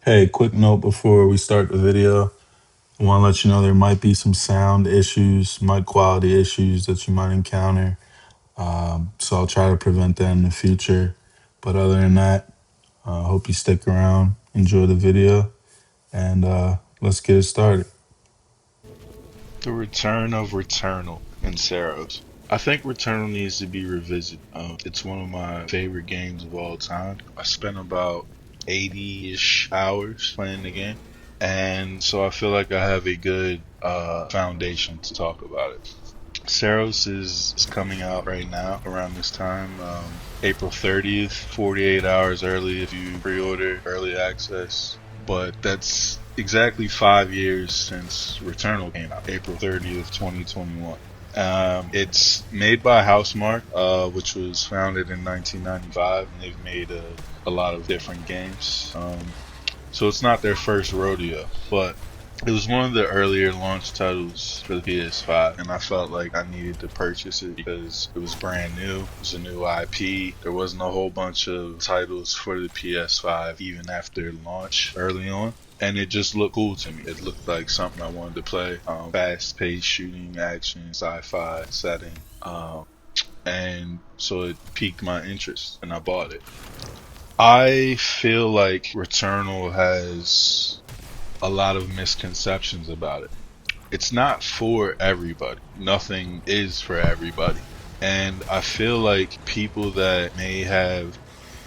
Hey, quick note before we start the video. I want to let you know there might be some sound issues, mic quality issues that you might encounter. So I'll try to prevent that in the future. But other than that, I hope you stick around, enjoy the video, and let's get it started. The return of Returnal and Saros. I think Returnal needs to be revisited. It's one of my favorite games of all time. I spent about 80-ish hours playing the game, and so I feel like I have a good foundation to talk about it. Saros is coming out right now around this time, April 30th, 48 hours early if you pre-order early access. But that's exactly 5 years since Returnal came out, April 30th, 2021. It's made by Housemarque, which was founded in 1995, and they've made a lot of different games. So it's not their first rodeo, but it was one of the earlier launch titles for the PS5, and I felt like I needed to purchase it because it was brand new. It was a new IP. There wasn't a whole bunch of titles for the PS5 even after launch early on. And it just looked cool to me. It looked like something I wanted to play. Fast-paced shooting, action, sci-fi setting. And so it piqued my interest, and I bought it. I feel like Returnal has a lot of misconceptions about it. It's not for everybody. Nothing is for everybody. And I feel like people that may have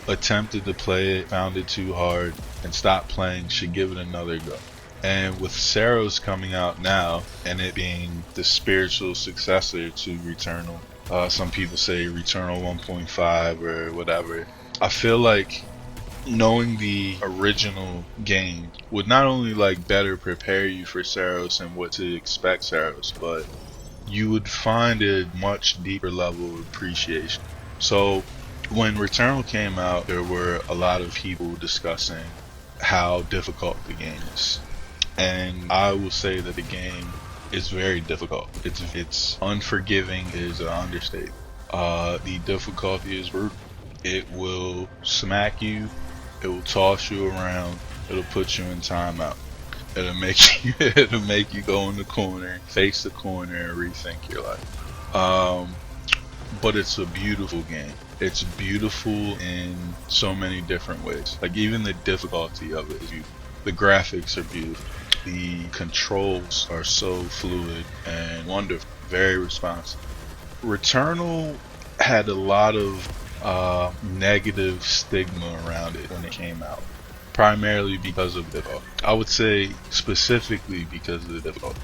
attempted to play it, found it too hard, and stopped playing should give it another go. And with Saros coming out now, and it being the spiritual successor to Returnal, some people say Returnal 1.5 or whatever, I feel like knowing the original game would not only like better prepare you for Saros and what to expect Saros, but you would find a much deeper level of appreciation. So when Returnal came out, there were a lot of people discussing how difficult the game is. And I will say that the game is very difficult. It's unforgiving is an understatement. The difficulty is brutal. It will smack you. It will toss you around. It'll put you in timeout. It'll make you it'll make you go in the corner, face the corner, and rethink your life. But it's a beautiful game. It's beautiful in so many different ways. Like even the difficulty of it is beautiful. The graphics are beautiful. The controls are so fluid and wonderful. Very responsive. Returnal had a lot of negative stigma around it when it came out, primarily because of the difficulty. I would say specifically because of the difficulty.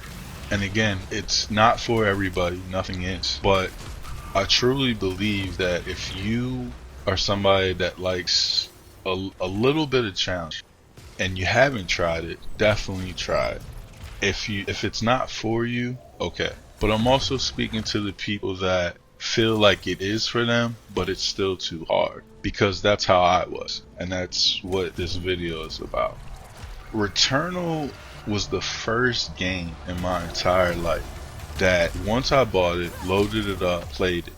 And again, it's not for everybody, nothing is, but I truly believe that if you are somebody that likes a little bit of challenge and you haven't tried it, definitely try it. If it's not for you, okay. But I'm also speaking to the people that feel like it is for them, but it's still too hard. Because that's how I was. And that's what this video is about. Returnal was the first game in my entire life that once I bought it, loaded it up, played it,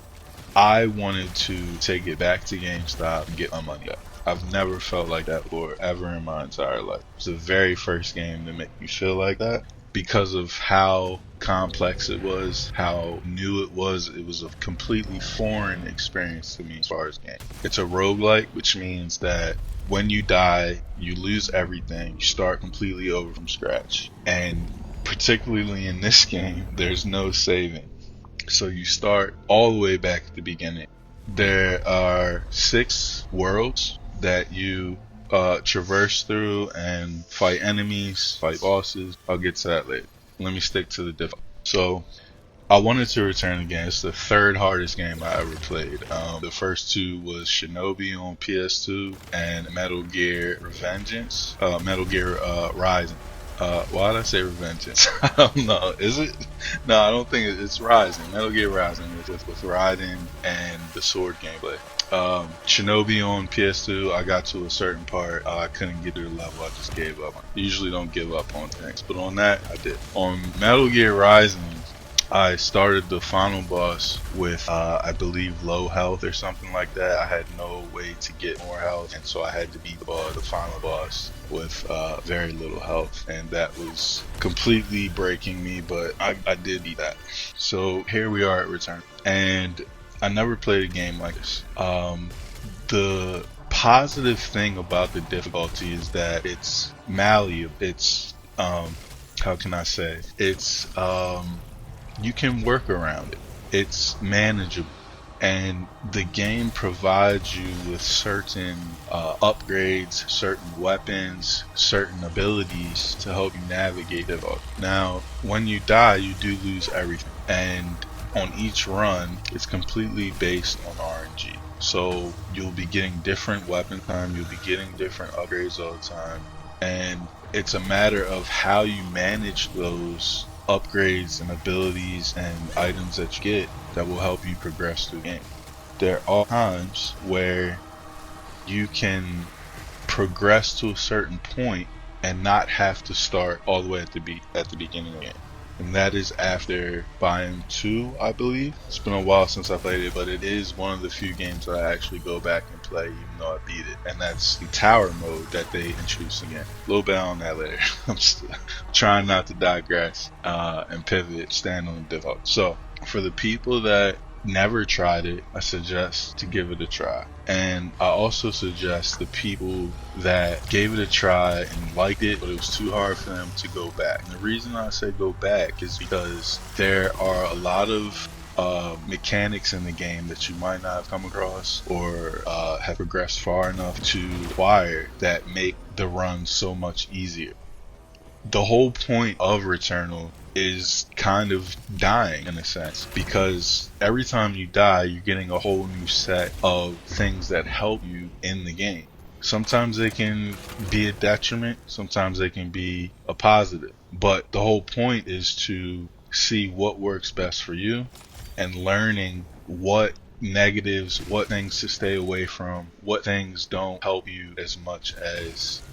I wanted to take it back to GameStop and get my money back. I've never felt like that before, ever in my entire life. It's the very first game to make me feel like that because of how complex it was, how new it was. It was a completely foreign experience to me as far as game. It's a roguelike, which means that when you die, you lose everything. You start completely over from scratch. And particularly in this game, there's no saving. So you start all the way back at the beginning. There are 6 worlds that you traverse through and fight enemies, fight bosses. I'll get to that later. Let me stick to the difficulty. So I wanted to return again. It's the third hardest game I ever played. The first 2 was Shinobi on PS2 and Metal Gear Revengeance, Metal Gear Rising. Why did I say Revengeance? I don't know. Is it? No, I don't think it's Rising. Metal Gear Rising is with Raiden and the sword gameplay. Shinobi on PS2, I got to a certain part. I couldn't get to the level. I just gave up. I usually don't give up on things, but on that, I did. On Metal Gear Rising, I started the final boss with, I believe, low health or something like that. I had no way to get more health, and so I had to beat the final boss with very little health, and that was completely breaking me, but I did beat that. So here we are at Return, and I never played a game like this. The positive thing about the difficulty is that it's malleable. It's how can I say? It's you can work around it. It's manageable. And the game provides you with certain upgrades, certain weapons, certain abilities to help you navigate it. Now, when you die, you do lose everything. And on each run, it's completely based on RNG. So you'll be getting different weapon time, you'll be getting different upgrades all the time. And it's a matter of how you manage those upgrades and abilities and items that you get that will help you progress through the game. There are times where you can progress to a certain point and not have to start all the way at the beginning of the game. And that is after Biome 2, I believe. It's been a while since I played it, but it is one of the few games that I actually go back and play even though I beat it. And that's the tower mode that they introduced again. A little bit on that later. I'm still trying not to digress and pivot, stand on the default. So, for the people that never tried it, I suggest to give it a try. And I also suggest the people that gave it a try and liked it, but it was too hard for them to go back. And the reason I say go back is because there are a lot of mechanics in the game that you might not have come across or have progressed far enough to acquire that make the run so much easier. The whole point of Returnal is kind of dying in a sense, because every time you die, you're getting a whole new set of things that help you in the game. Sometimes they can be a detriment, sometimes they can be a positive. But the whole point is to see what works best for you and learning what negatives, what things to stay away from, what things don't help you as much as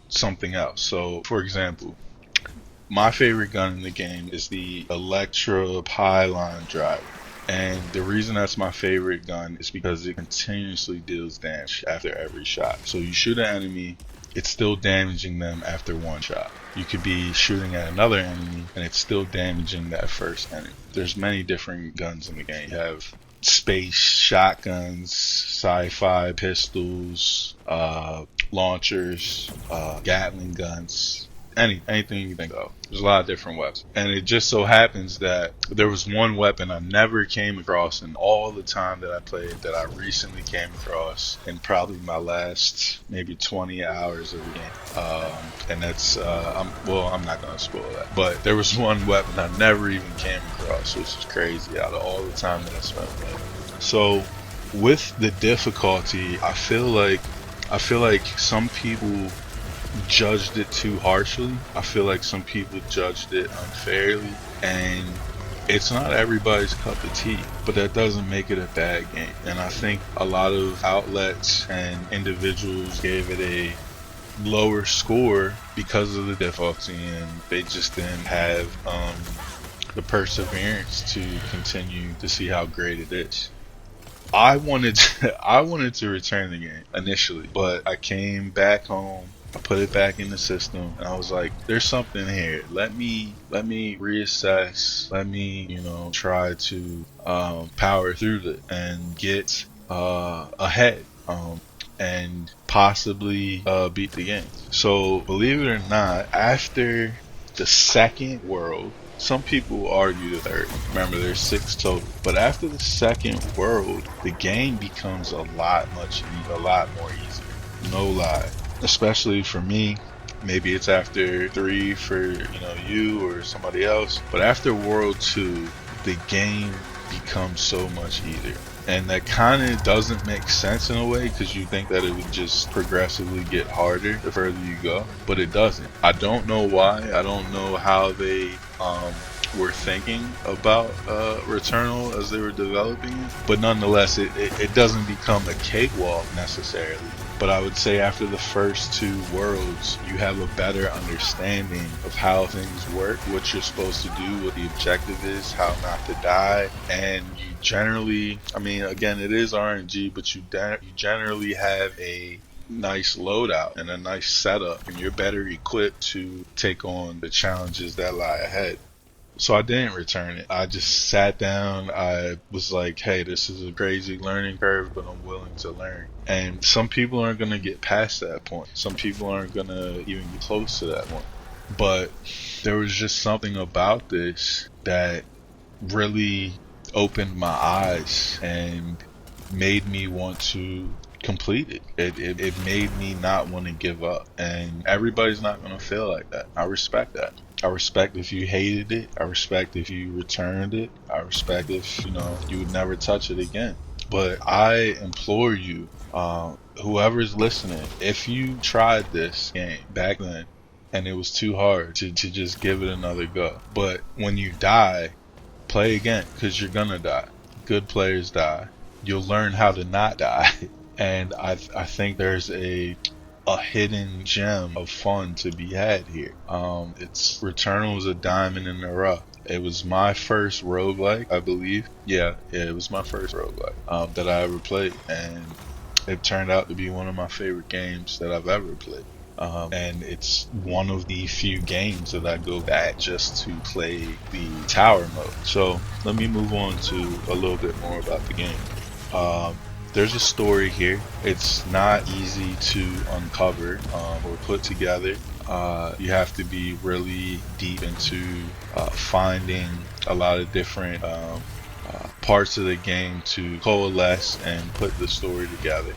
something else. So, for example, my favorite gun in the game is the Electra Pylon Driver. And the reason that's my favorite gun is because it continuously deals damage after every shot. So you shoot an enemy, it's still damaging them after one shot. You could be shooting at another enemy and it's still damaging that first enemy. There's many different guns in the game. You have space shotguns, sci-fi pistols, launchers, Gatling guns, anything you think of. There's a lot of different weapons. And it just so happens that there was one weapon I never came across in all the time that I played that I recently came across in probably my last maybe 20 hours of the game. And that's, I'm not going to spoil that. But there was one weapon I never even came across, which is crazy out of all the time that I spent playing. So with the difficulty, I feel like some people judged it too harshly. I feel like some people judged it unfairly, and it's not everybody's cup of tea, but that doesn't make it a bad game. And I think a lot of outlets and individuals gave it a lower score because of the difficulty, and they just didn't have the perseverance to continue to see how great it is. I wanted to return the game initially, but I came back home. I put it back in the system, and I was like, "There's something here. Let me reassess. Let me, try to power through it and get ahead, and possibly beat the game." So, believe it or not, after the second world, some people argue the third. Remember, there's 6 total. But after the second world, the game becomes a lot more easier. No lie. Especially for me. Maybe it's after 3 for you or somebody else. But after World 2, the game becomes so much easier. And that kind of doesn't make sense in a way, because you think that it would just progressively get harder the further you go, but it doesn't. I don't know why. I don't know how they were thinking about Returnal as they were developing it, but nonetheless, it doesn't become a cakewalk necessarily. But I would say after the first two worlds, you have a better understanding of how things work, what you're supposed to do, what the objective is, how not to die. And you generally, I mean, again, it is RNG, but you generally have a nice loadout and a nice setup, and you're better equipped to take on the challenges that lie ahead. So I didn't return it. I just sat down. I was like, hey, this is a crazy learning curve, but I'm willing to learn. And some people aren't going to get past that point. Some people aren't going to even get close to that point. But there was just something about this that really opened my eyes and made me want to complete it. It made me not want to give up. And everybody's not going to feel like that. I respect that. I respect if you hated it. I respect if you returned it. I respect if, you would never touch it again. But I implore you, whoever's listening, if you tried this game back then and it was too hard to just give it another go, but when you die, play again, because you're gonna die. Good players die. You'll learn how to not die. And I think there's a hidden gem of fun to be had here. It's Returnal was a diamond in the rough. It was my first roguelike, I believe. Yeah, it was my first roguelike that I ever played, and it turned out to be one of my favorite games that I've ever played. And it's one of the few games that I go back just to play the tower mode. So let me move on to a little bit more about the game. Um, there's a story here. It's not easy to uncover or put together. You have to be really deep into finding a lot of different parts of the game to coalesce and put the story together.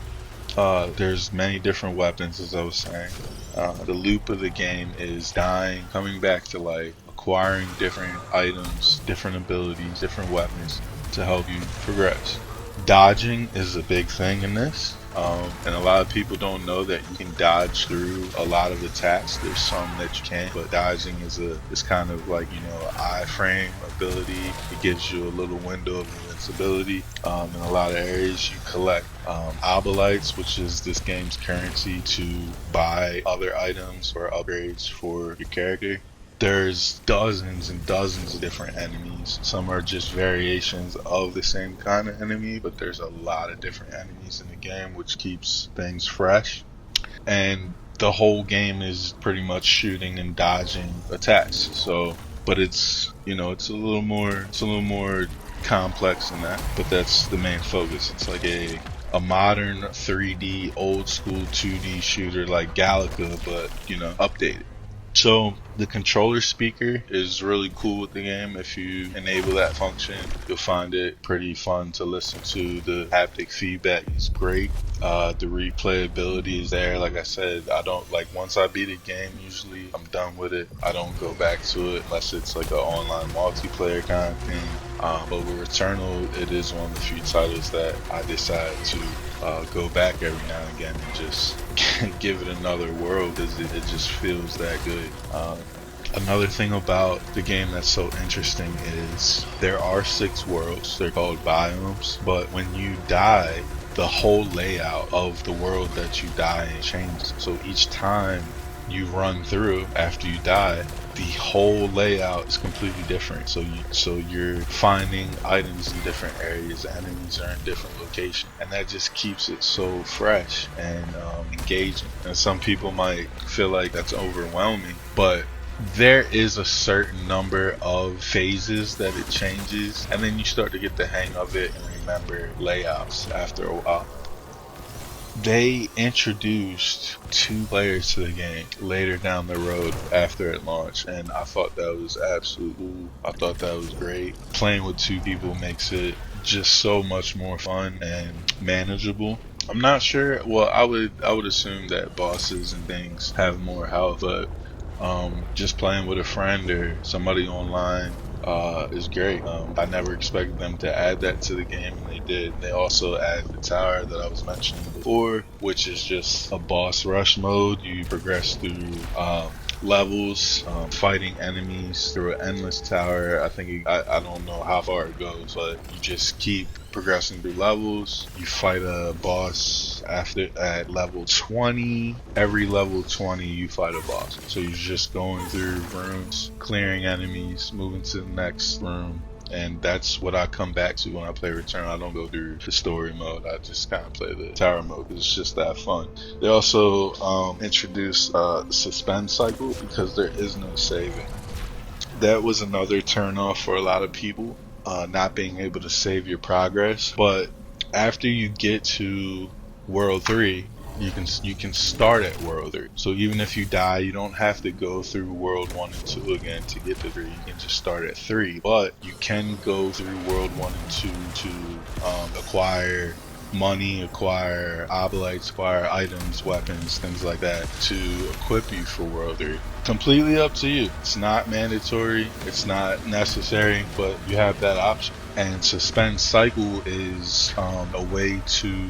There's many different weapons, as I was saying. The loop of the game is dying, coming back to life, acquiring different items, different abilities, different weapons to help you progress. Dodging is a big thing in this. And a lot of people don't know that you can dodge through a lot of attacks. There's some that you can't, but dodging is kind of like, an iframe ability. It gives you a little window of invincibility. In a lot of areas, you collect obolites, which is this game's currency, to buy other items or upgrades for your character. There's dozens and dozens of different enemies. Some are just variations of the same kind of enemy, but there's a lot of different enemies in the game, which keeps things fresh. And the whole game is pretty much shooting and dodging attacks. So, but it's a little more complex than that. But that's the main focus. It's like a modern 3D, old school 2D shooter like Galaga, but updated. So the controller speaker is really cool with the game. If you enable that function, you'll find it pretty fun to listen to. The haptic feedback is great. The replayability is there. Like I said, I don't like once I beat a game, usually I'm done with it. I don't go back to it unless it's like an online multiplayer kind of thing. But with Returnal, it is one of the few titles that I decide to go back every now and again and just give it another whirl because it just feels that good. Another thing about the game that's so interesting is there are 6 worlds. They're called biomes, but when you die, the whole layout of the world that you die in changes. So each time you run through after you die, the whole layout is completely different. So you're finding items in different areas, enemies are in different locations, and that just keeps it so fresh and engaging. And some people might feel like that's overwhelming, but there is a certain number of phases that it changes, and then you start to get the hang of it and remember layouts after a while. They introduced 2 players to the game later down the road after it launched, and I thought that was absolutely, I thought that was great. Playing with 2 people makes it just so much more fun and manageable. I'm not sure. Well, I would assume that bosses and things have more health, but just playing with a friend or somebody online is great. I never expected them to add that to the game, and they did. They also added the tower that I was mentioning before. which is just a boss rush mode. You progress through levels, fighting enemies through an endless tower. I don't know how far it goes, but you just keep progressing through levels. You fight a boss after at level 20. Every level 20, you fight a boss. So you're just going through rooms, clearing enemies, moving to the next room. And that's what I come back to when I play Return. I don't go through the story mode. I just kind of play the tower mode because it's just that fun. They also introduced suspend cycle because there is no saving. That was another turn off for a lot of people, not being able to save your progress. But after you get to World 3, you can start at World 3. So even if you die, you don't have to go through World 1 and 2 again to get to 3. You can just start at 3. But you can go through World 1 and 2 to acquire money, acquire obelites, acquire items, weapons, things like that to equip you for World 3. Completely up to you. It's not mandatory, it's not necessary, but you have that option. And suspend cycle is a way to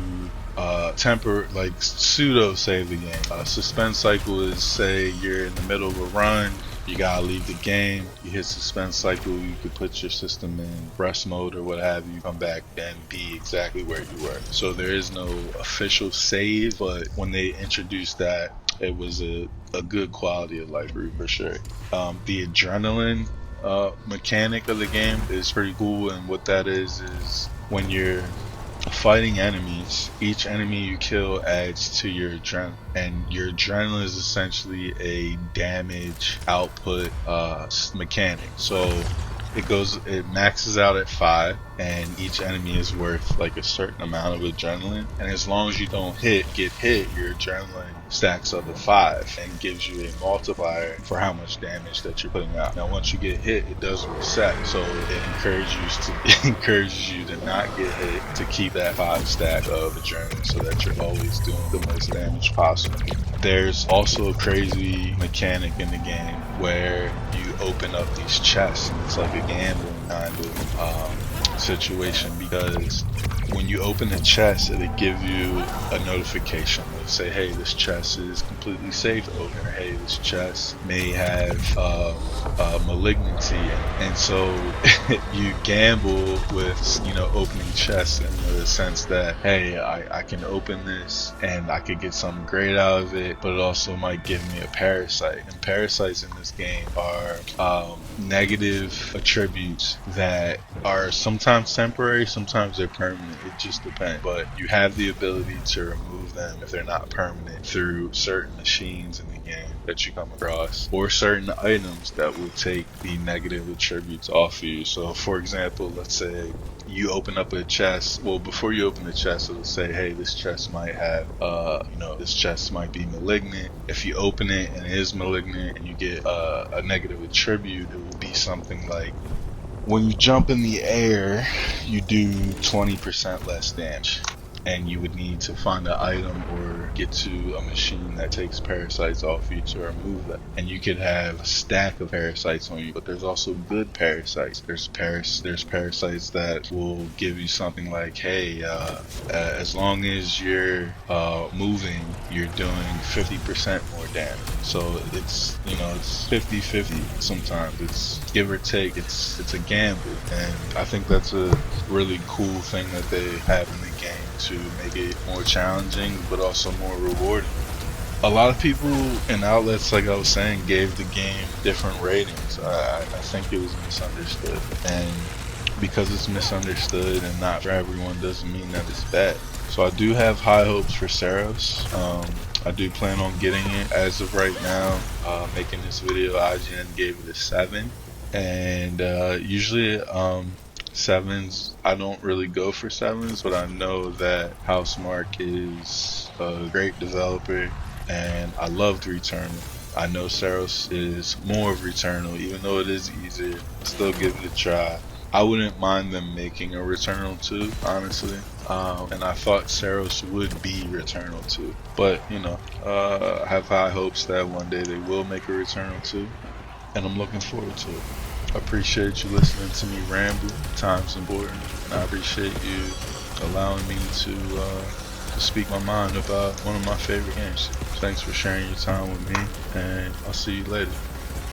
like pseudo save the game. Suspend cycle is, say you're in the middle of a run, you gotta leave the game, you hit suspend cycle, you could put your system in rest mode or what have you, come back and be exactly where you were. So there is no official save, but when they introduced that, it was a good quality of life for sure. The adrenaline mechanic of the game is pretty cool, and what that is when you're fighting enemies, each enemy you kill adds to your adrenaline, and your adrenaline is essentially a damage output mechanic. So it maxes out at 5, and each enemy is worth like a certain amount of adrenaline, and as long as you don't get hit, your adrenaline stacks up to 5 and gives you a multiplier for how much damage that you're putting out. Now once you get hit, it does reset, so it encourages you to not get hit, to keep that 5 stack of adrenaline so that you're always doing the most damage possible. There's also a crazy mechanic in the game where you open up these chests, and it's like a gambling kind of situation, because when you open the chest, it'll give you a notification. It'll say, hey, this chest is completely safe to open, or hey, this chest may have malignancy in it. And so you gamble with, opening chests in the sense that, hey, I can open this and I could get something great out of it, but it also might give me a parasite. And parasites in this game are negative attributes that are sometimes temporary, sometimes they're permanent. It just depends. But you have the ability to remove them if they're not permanent through certain machines in the game that you come across, or certain items that will take the negative attributes off of you. So for example, let's say you open up a chest. Well, before you open the chest, it'll say, hey, this chest might have, this chest might be malignant. If you open it and it is malignant and you get a negative attribute, it will be something like, when you jump in the air, you do 20% less damage. And you would need to find an item or get to a machine that takes parasites off you to remove them. And you could have a stack of parasites on you, but there's also good parasites. There's parasites that will give you something like, hey, as long as you're moving, you're doing 50% more damage. So it's 50-50 sometimes. It's give or take. It's a gamble, and I think that's a really cool thing that they have in the game to make it more challenging but also more rewarding. A lot of people and outlets, like I was saying, gave the game different ratings. I think it was misunderstood, and because it's misunderstood and not for everyone doesn't mean that it's bad. So I do have high hopes for Saros. I do plan on getting it. As of right now, making this video, IGN gave it a 7, and usually sevens, I don't really go for sevens, but I know that Housemarque is a great developer, and I loved Returnal. I know Saros is more of Returnal, even though it is easier. Still give it a try. I wouldn't mind them making a Returnal 2, honestly. And I thought Saros would be Returnal 2. But, I have high hopes that one day they will make a Returnal 2. And I'm looking forward to it. I appreciate you listening to me ramble. Time's important. And I appreciate you allowing me to to speak my mind about one of my favorite games. Thanks for sharing your time with me, and I'll see you later.